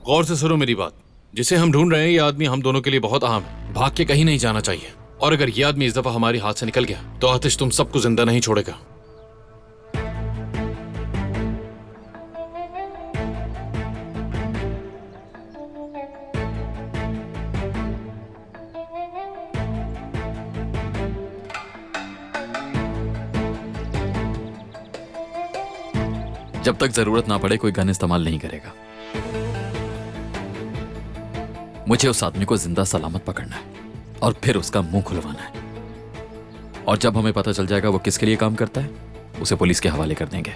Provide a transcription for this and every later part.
गौर से सुनो मेरी बात। जिसे हम ढूंढ रहे हैं ये आदमी हम दोनों के लिए बहुत अहम है, भाग के कहीं नहीं जाना चाहिए। और अगर ये आदमी इस दफा हमारे हाथ से निकल गया तो आतिश तुम सबको जिंदा नहीं छोड़ेगा। जब तक जरूरत ना पड़े कोई गन इस्तेमाल नहीं करेगा। मुझे उस आदमी को जिंदा सलामत पकड़ना है और फिर उसका मुंह खुलवाना है। और जब हमें पता चल जाएगा वो किसके लिए काम करता है, उसे पुलिस के हवाले कर देंगे।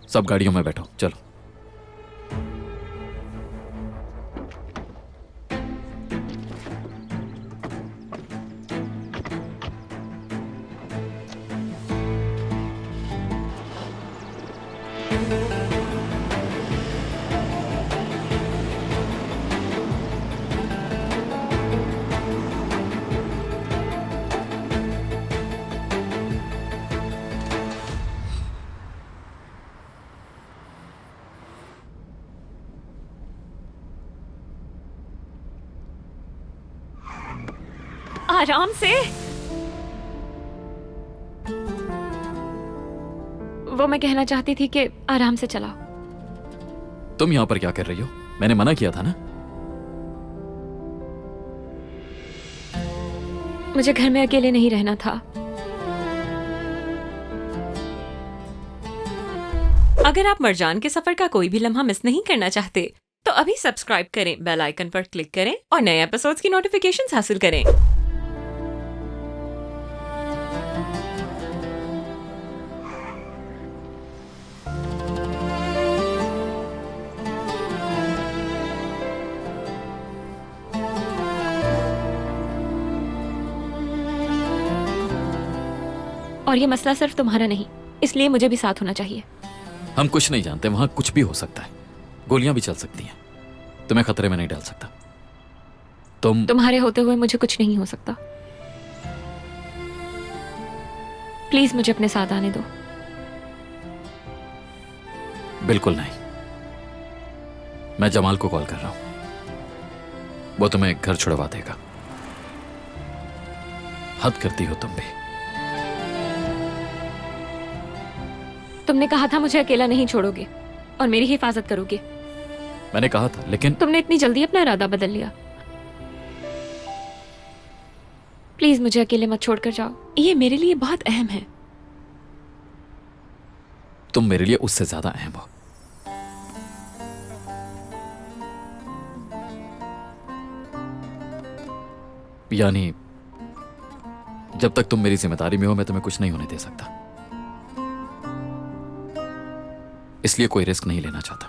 सब गाड़ियों में बैठो, चलो। आराम से। वो मैं कहना चाहती थी कि आराम से चलाओ। तुम यहां पर क्या कर रही हो? मैंने मना किया था ना। मुझे घर में अकेले नहीं रहना था। अगर आप मरजान के सफर का कोई भी लम्हा मिस नहीं करना चाहते तो अभी सब्सक्राइब करें, बेल आइकन पर क्लिक करें और नए एपिसोड्स की नोटिफिकेशंस हासिल करें। और ये मसला सिर्फ तुम्हारा नहीं, इसलिए मुझे भी साथ होना चाहिए। हम कुछ नहीं जानते, वहां कुछ भी हो सकता है। गोलियां भी चल सकती हैं। तुम्हें खतरे में नहीं डाल सकता। तुम्हारे होते हुए मुझे कुछ नहीं हो सकता। प्लीज मुझे अपने साथ आने दो। बिल्कुल नहीं। मैं जमाल को कॉल कर रहा हूं, वो तुम्हें घर छुड़वा देगा। हद करती हो तुम भी। तुमने कहा था मुझे अकेला नहीं छोड़ोगे और मेरी हिफाजत करोगे। मैंने कहा था, लेकिन तुमने इतनी जल्दी अपना इरादा बदल लिया। प्लीज मुझे अकेले मत छोड़कर जाओ। ये मेरे लिए बहुत अहम है। तुम मेरे लिए उससे ज्यादा अहम हो। यानी जब तक तुम मेरी जिम्मेदारी में हो मैं तुम्हें कुछ नहीं होने दे सकता। इसलिए कोई रिस्क नहीं लेना चाहता।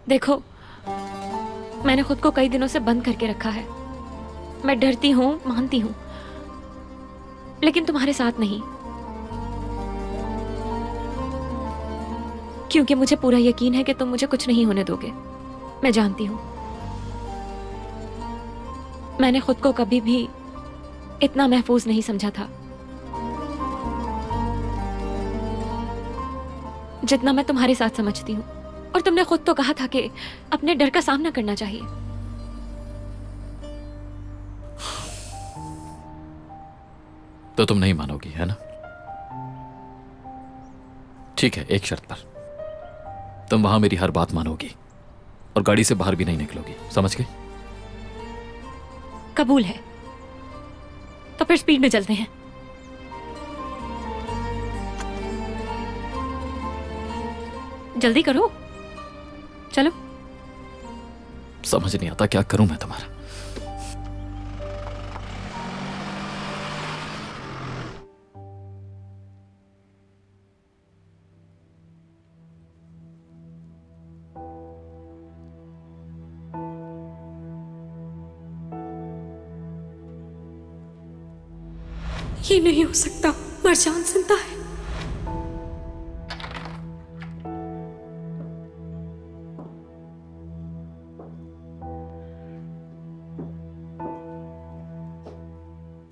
देखो, मैंने खुद को कई दिनों से बंद करके रखा है। मैं डरती हूं, मानती हूं, लेकिन तुम्हारे साथ नहीं। क्योंकि मुझे पूरा यकीन है कि तुम मुझे कुछ नहीं होने दोगे। मैं जानती हूं। मैंने खुद को कभी भी इतना महफूज नहीं समझा था जितना मैं तुम्हारे साथ समझती हूं। और तुमने खुद तो कहा था कि अपने डर का सामना करना चाहिए। तो तुम नहीं मानोगी, है ना? ठीक है, एक शर्त पर। तुम वहां मेरी हर बात मानोगी और गाड़ी से बाहर भी नहीं निकलोगी, समझ गई? कबूल है। तो फिर स्पीड में चलते हैं। जल्दी करो, चलो। समझ नहीं आता क्या करूं मैं तुम्हारा। ये नहीं हो सकता, मरजान जिंदा है।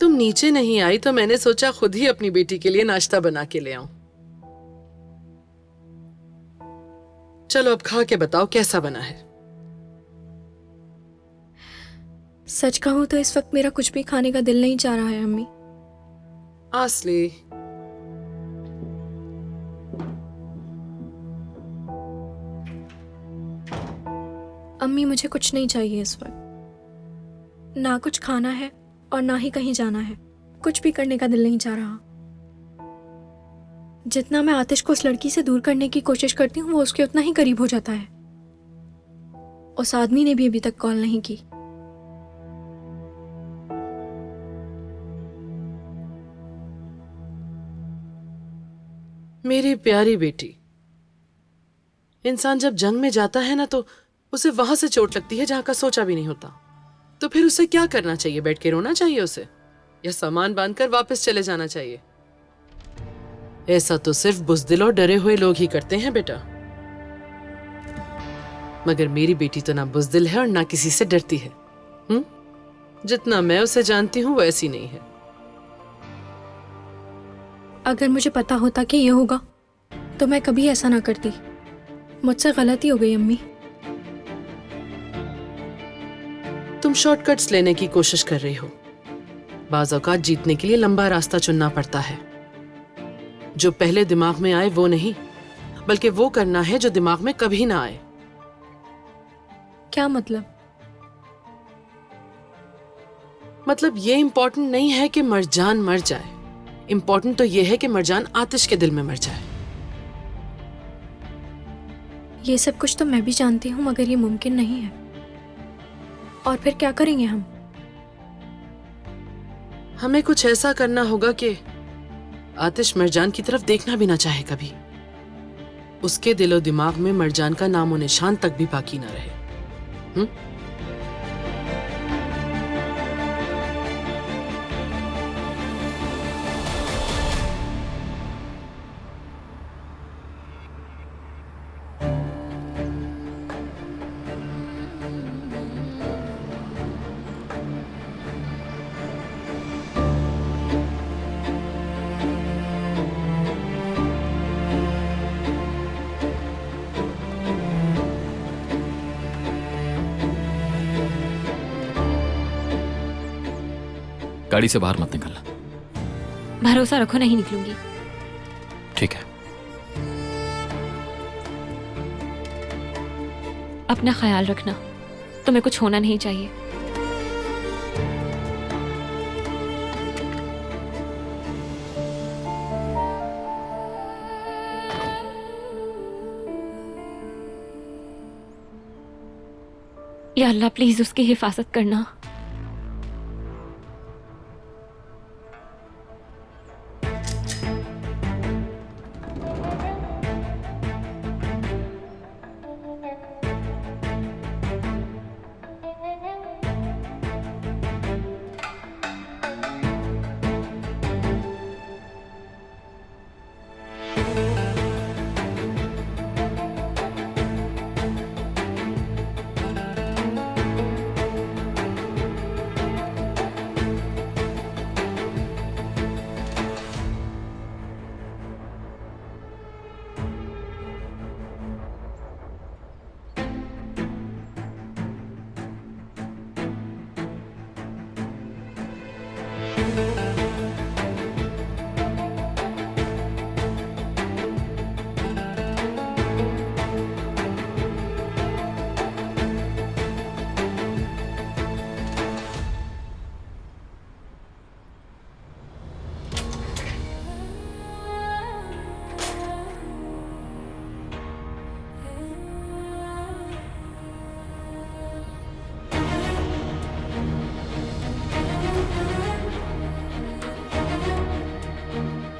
तुम नीचे नहीं आई तो मैंने सोचा खुद ही अपनी बेटी के लिए नाश्ता बना के ले आऊं। चलो अब खा के बताओ कैसा बना है। सच कहूं तो इस वक्त मेरा कुछ भी खाने का दिल नहीं चाह रहा है अम्मी। आसली, अम्मी मुझे कुछ नहीं चाहिए इस वक्त। ना कुछ खाना है और ना ही कहीं जाना है। कुछ भी करने का दिल नहीं चाह रहा। जितना मैं आतिश को उस लड़की से दूर करने की कोशिश करती हूँ वो उसके उतना ही करीब हो जाता है। उस आदमी ने भी अभी तक कॉल नहीं की। मेरी प्यारी बेटी, इंसान जब जंग में जाता है ना तो उसे वहां से चोट लगती है जहां का सोचा भी नहीं होता। तो फिर उसे क्या करना चाहिए? बैठ के रोना चाहिए उसे, या सामान बांधकर वापस चले जाना चाहिए? ऐसा तो सिर्फ बुज़दिल और डरे हुए लोग ही करते हैं बेटा। मगर मेरी बेटी तो ना बुज़दिल है और ना किसी से डरती है। जितना मैं उसे जानती हूँ वो ऐसी नहीं है। अगर मुझे पता होता कि ये होगा तो मैं कभी ऐसा ना करती। मुझसे गलती हो गई अम्मी। तुम शॉर्टकट्स लेने की कोशिश कर रही हो। बाज़ औक़ात जीतने के लिए लंबा रास्ता चुनना पड़ता है। जो पहले दिमाग में आए वो नहीं, बल्कि वो करना है जो दिमाग में कभी ना आए। क्या मतलब? मतलब ये इम्पोर्टेंट नहीं है कि मरजान मर जाए। इम्पोर्टेंट तो ये है कि मरजान आतिश के दिल में मर जाए। ये सब कुछ तो मैं भी जानती हूँ मगर ये मुमकिन नहीं है। और फिर क्या करेंगे हम? हमें कुछ ऐसा करना होगा कि आतिश मरजान की तरफ देखना भी ना चाहे कभी। उसके दिलो दिमाग में मरजान का नामो निशान तक भी बाकी ना रहे। गाड़ी से बाहर मत निकलना। भरोसा रखो नहीं निकलूंगी। ठीक है। अपना ख्याल रखना। तुम्हें कुछ होना नहीं चाहिए। या अल्लाह प्लीज उसकी हिफाजत करना।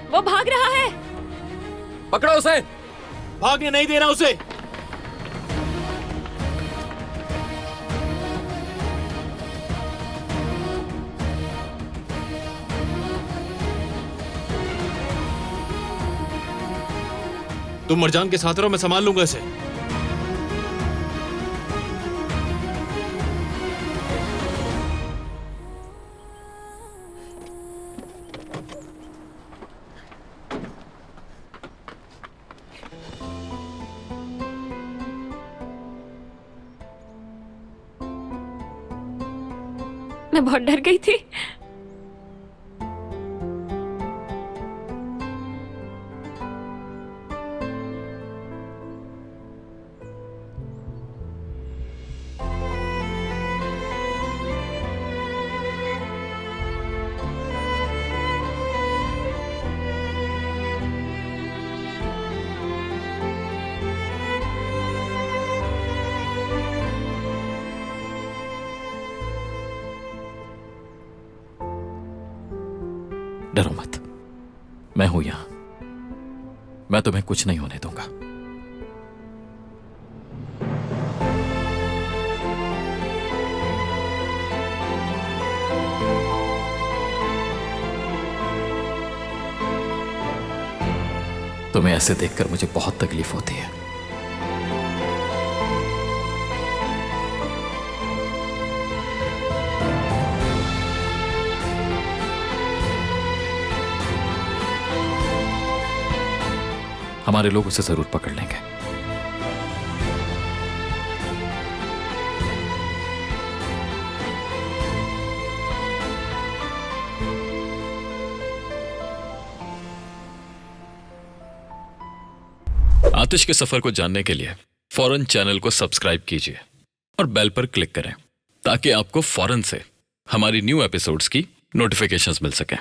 वो भाग रहा है। पकड़ो उसे। भागने नहीं देना उसे। तुम मरजान के साथ रहो, मैं संभाल लूंगा इसे। मैं बहुत डर गई थी। डरो मत, मैं हूं यहां। मैं तुम्हें कुछ नहीं होने दूंगा। तुम्हें ऐसे देखकर मुझे बहुत तकलीफ होती है। हमारे लोग उसे जरूर पकड़ लेंगे। आतिश के सफर को जानने के लिए फौरन चैनल को सब्सक्राइब कीजिए और बेल पर क्लिक करें ताकि आपको फौरन से हमारी न्यू एपिसोड्स की नोटिफिकेशंस मिल सकें।